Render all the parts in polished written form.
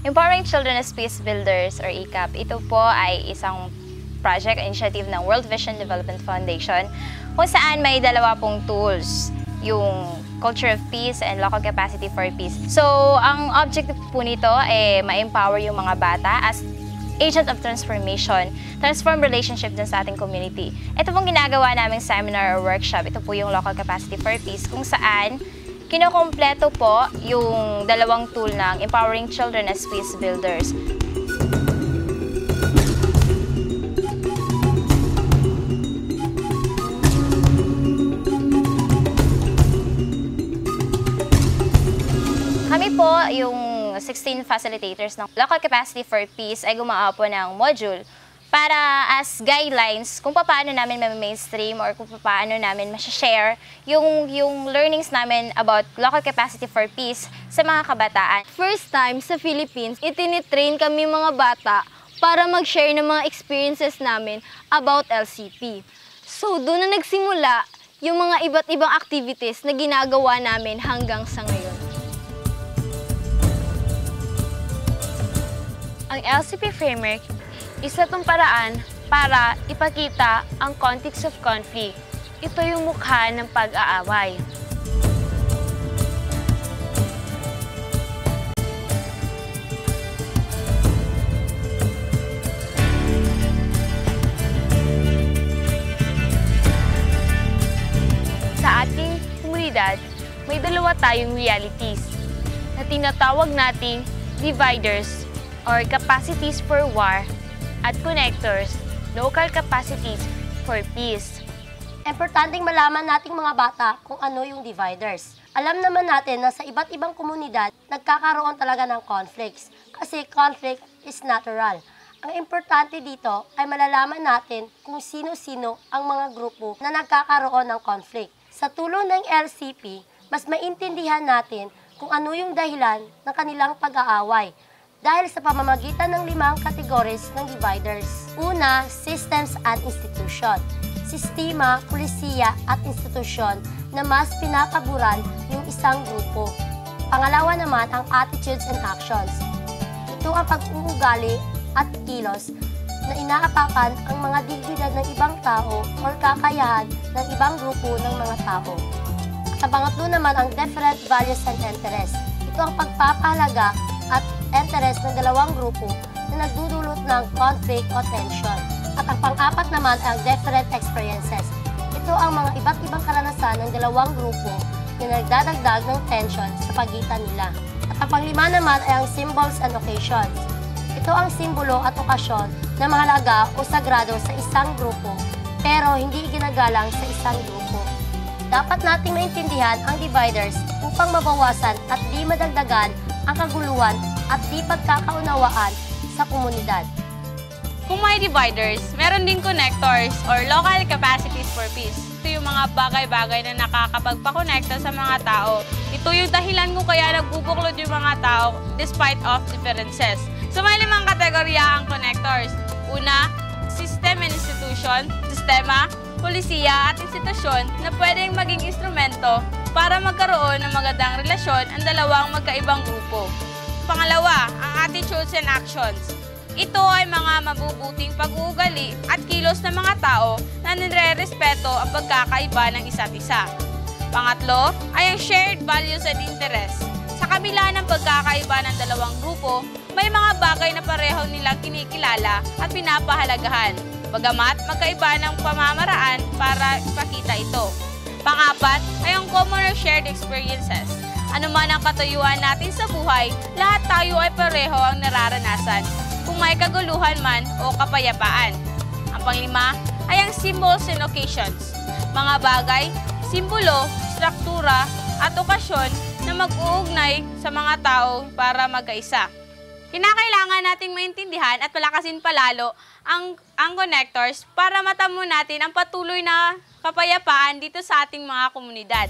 Empowering Children as Peace Builders or ECAP, ito po ay isang project initiative ng World Vision Development Foundation kung saan may dalawa pong tools, yung Culture of Peace and Local Capacity for Peace. So, ang objective po nito ay ma-empower yung mga bata as agent of transformation, transform relationship dun sa ating community. Ito pong ginagawa naming seminar or workshop, ito po yung Local Capacity for Peace kung saan kinokompleto po yung dalawang tool ng Empowering Children as Peace Builders. Kami po, yung 16 facilitators ng Local Capacity for Peace ay gumawa po ng module para as guidelines kung paano namin ma-mainstream or kung paano namin ma-share yung learnings namin about local capacity for peace sa mga kabataan. First time sa Philippines, itinitrain kami mga bata para mag-share ng mga experiences namin about LCP. So doon na nagsimula yung mga iba't ibang activities na ginagawa namin hanggang sa ngayon. Ang LCP framework, isa itong paraan para ipakita ang context of conflict. Ito yung mukha ng pag-aaway. Sa ating komunidad, may dalawa tayong realities na tinatawag nating dividers or capacities for war at connectors, local capacities for peace. Importanteng malaman nating mga bata kung ano yung dividers. Alam naman natin na sa iba't ibang komunidad, nagkakaroon talaga ng conflicts. Kasi conflict is natural. Ang importante dito ay malalaman natin kung sino-sino ang mga grupo na nagkakaroon ng conflict. Sa tulong ng LCP, mas maintindihan natin kung ano yung dahilan ng kanilang pag-aaway. Dahil sa pamamagitan ng 5 categories ng dividers. Una, systems at institution. Sistema, pulisiya at institusyon na mas pinapaboran yung isang grupo. Pangalawa naman ang attitudes and actions. Ito ang pag-uugali at kilos na inaapakan ang mga dignidad ng ibang tao o kakayahan ng ibang grupo ng mga tao. Sa pangatlo naman ang different values and interests. Ito ang pagpapahalaga at interest ng dalawang grupo na nagdudulot ng conflict o tension. At ang pang-apat naman ay ang different experiences. Ito ang mga iba't ibang karanasan ng dalawang grupo na nagdadagdag ng tension sa pagitan nila. At ang pang-5 naman ay ang symbols and occasions. Ito ang simbolo at okasyon na mahalaga o sagrado sa isang grupo pero hindi ginagalang sa isang grupo. Dapat nating maintindihan ang dividers upang mabawasan at di madagdagan ang kaguluhan at di pagkakaunawaan sa komunidad. Kung may dividers, meron din connectors or local capacities for peace. Ito yung mga bagay-bagay na nakakapagpakonekta sa mga tao. Ito yung dahilan kung kaya nagbubuklod yung mga tao despite of differences. So may 5 kategorya ang connectors. Una, system and institution, sistema, pulisiya at institusyon na pwedeng maging instrumento para magkaroon ng magandang relasyon ang dalawang magkaibang grupo. Pangalawa, ang attitudes and actions. Ito ay mga mabubuting pag-uugali at kilos ng mga tao na nire-respeto ang pagkakaiba ng isa't isa. Pangatlo, ay ang shared values and interests. Sa kabila ng pagkakaiba ng dalawang grupo, may mga bagay na pareho nilang kinikilala at pinapahalagahan, bagamat magkaiba ng pamamaraan para ipakita ito. Pang-apat ay ang common or shared experiences. Ano man ang katayuan natin sa buhay, lahat tayo ay pareho ang nararanasan, kung may kaguluhan man o kapayapaan. Ang pang-5 ay ang symbols and occasions. Mga bagay, simbolo, struktura at okasyon na mag-uugnay sa mga tao para magkaisa. Kinakailangan nating maintindihan at palakasin palalo ang connectors para matamo natin ang patuloy na kapayapaan dito sa ating mga komunidad.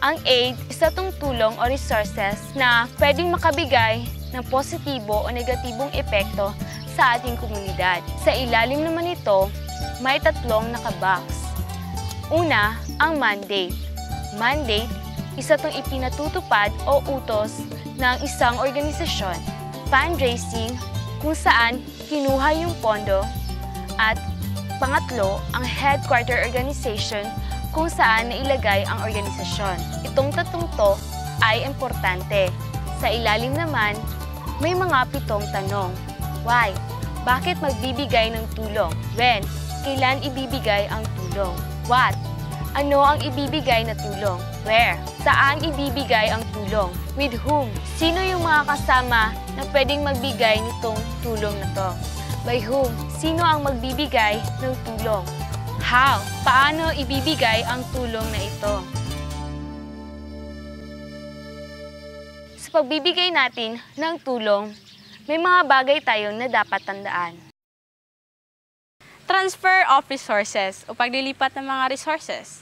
Ang aid, isa itong tulong o resources na pwedeng makabigay ng positibo o negatibong epekto sa ating komunidad. Sa ilalim naman ito, may 3 nakabox. Una, ang mandate. Mandate, Isa itong ipinatutupad o utos ng isang organisasyon. Fundraising, kung saan kinuha yung pondo. At pangatlo, ang headquarter organization, kung saan nailagay ang organisasyon. Itong tatlong to ay importante. Sa ilalim naman, may mga 7 tanong. Why? Bakit magbibigay ng tulong? When? Kailan ibibigay ang tulong? What? Ano ang ibibigay na tulong? Where? Saan ibibigay ang tulong? With whom? Sino yung mga kasama na pwedeng magbigay nitong tulong na to? By whom? Sino ang magbibigay ng tulong? How? Paano ibibigay ang tulong na ito? Sa pagbibigay natin ng tulong, may mga bagay tayo na dapat tandaan. Transfer of resources o paglilipat ng mga resources.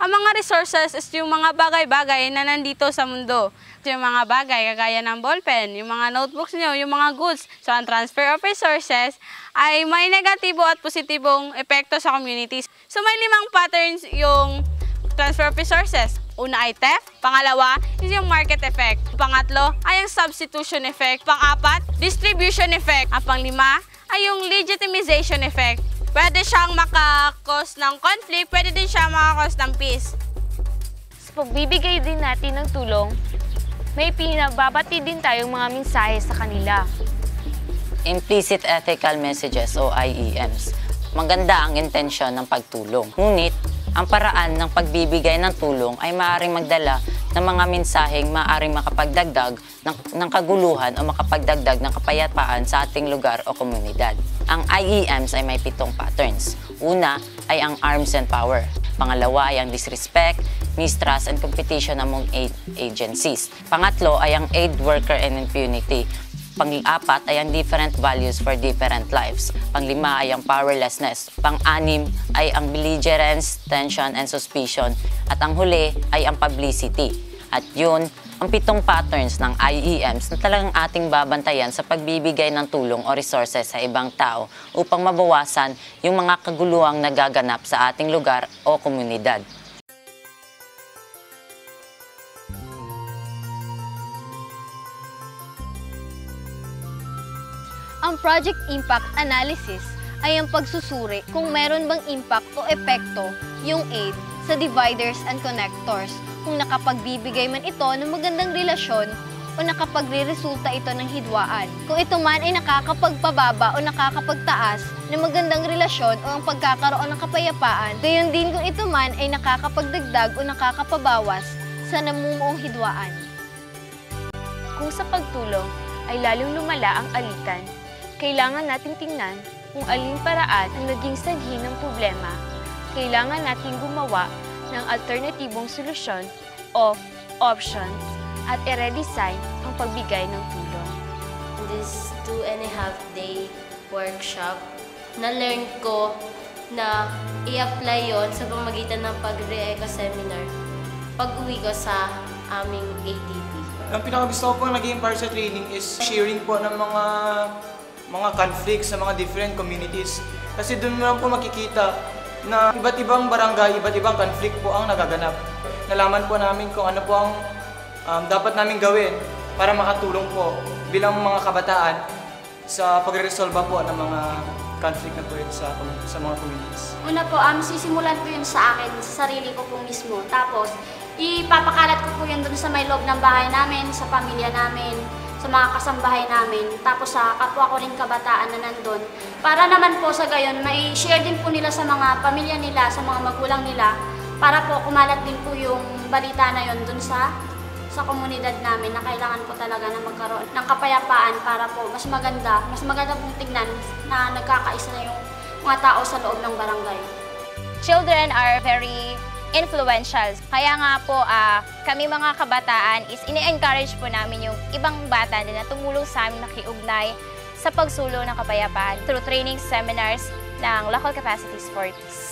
Ang mga resources is yung mga bagay-bagay na nandito sa mundo. Yung mga bagay kagaya ng ballpen, yung mga notebooks nyo, yung mga goods. So ang transfer of resources ay may negatibo at positibong epekto sa communities. So may 5 patterns yung transfer of resources. Una ay theft, pangalawa is yung market effect, pangatlo ay yung substitution effect, pang-4, distribution effect, at pang-5 ay yung legitimization effect. Pwede siyang makakos ng conflict, pwede din siya makakos ng peace. Sa pagbibigay din natin ng tulong, may pinababati din tayong mga mensahe sa kanila. Implicit ethical messages o IEMs. Maganda ang intensyon ng pagtulong. Ngunit, ang paraan ng pagbibigay ng tulong ay maaaring magdala ng mga mensaheng maaaring makapagdagdag ng kaguluhan o makapagdagdag ng kapayapaan sa ating lugar o komunidad. Ang IEMs ay may 7 patterns. Una ay ang arms and power. Pangalawa ay ang disrespect, mistrust, and competition among aid agencies. Pangatlo ay ang aid worker and impunity. Pang-4 ay ang different values for different lives. Pang-5 ay ang powerlessness. Pang-6 ay ang belligerence, tension, and suspicion. At ang huli ay ang publicity. At yun, ang 7 patterns ng IEMs na talagang ating babantayan sa pagbibigay ng tulong o resources sa ibang tao upang mabawasan yung mga kaguluhang nagaganap sa ating lugar o komunidad. Ang project impact analysis ay ang pagsusuri kung meron bang impact o epekto yung aid sa dividers and connectors, kung nakapagbibigay man ito ng magandang relasyon o nakapagre-resulta ito ng hidwaan. Kung ito man ay nakakapagpababa o nakakapagtaas ng magandang relasyon o ang pagkakaroon ng kapayapaan, gayon din kung ito man ay nakakapagdagdag o nakakapabawas sa namumuong hidwaan. Kung sa pagtulong ay lalong lumala ang alitan, kailangan nating tingnan kung aling paraan ang naging sanhi ng problema. Kailangan nating gumawa ng alternatibong solusyon o options at i-redesign ang pagbigay ng tulong. This 2.5-day workshop, na-learn ko na i-apply yon sa pamamagitan ng pag-re-eco seminar pag-uwi ko sa aming ATP. Ang pinakagusto ko pong naging para sa training is sharing po ng mga conflicts sa mga different communities. Kasi doon mo lang po makikita na iba't ibang barangay, iba't ibang conflict po ang nagaganap. Nalaman po namin kung ano po ang dapat namin gawin para makatulong po bilang mga kabataan sa pagre-resolve po ng mga conflict na po yun sa mga communities. Una po, sisimulan ko yun sa akin, sa sarili ko po mismo. Tapos, ipapakalat ko po yun dun sa may loob ng bahay namin, sa pamilya namin, sa mga kasambahay namin, tapos sa kapwa ko rin kabataan na nandun. Para naman po sa gayon, may share din po nila sa mga pamilya nila, sa mga magulang nila, para po kumalat din po yung balita na yun dun sa komunidad namin na kailangan po talaga na magkaroon ng kapayapaan para po mas maganda pong tignan na nagkakaisa na yung mga tao sa loob ng barangay. Children are very influential. Kaya nga po, kami mga kabataan is ini-encourage po namin yung ibang bata na tumulong sa amin makiugnay sa pagsulong ng kapayapaan through training seminars ng Local Capacities for Peace.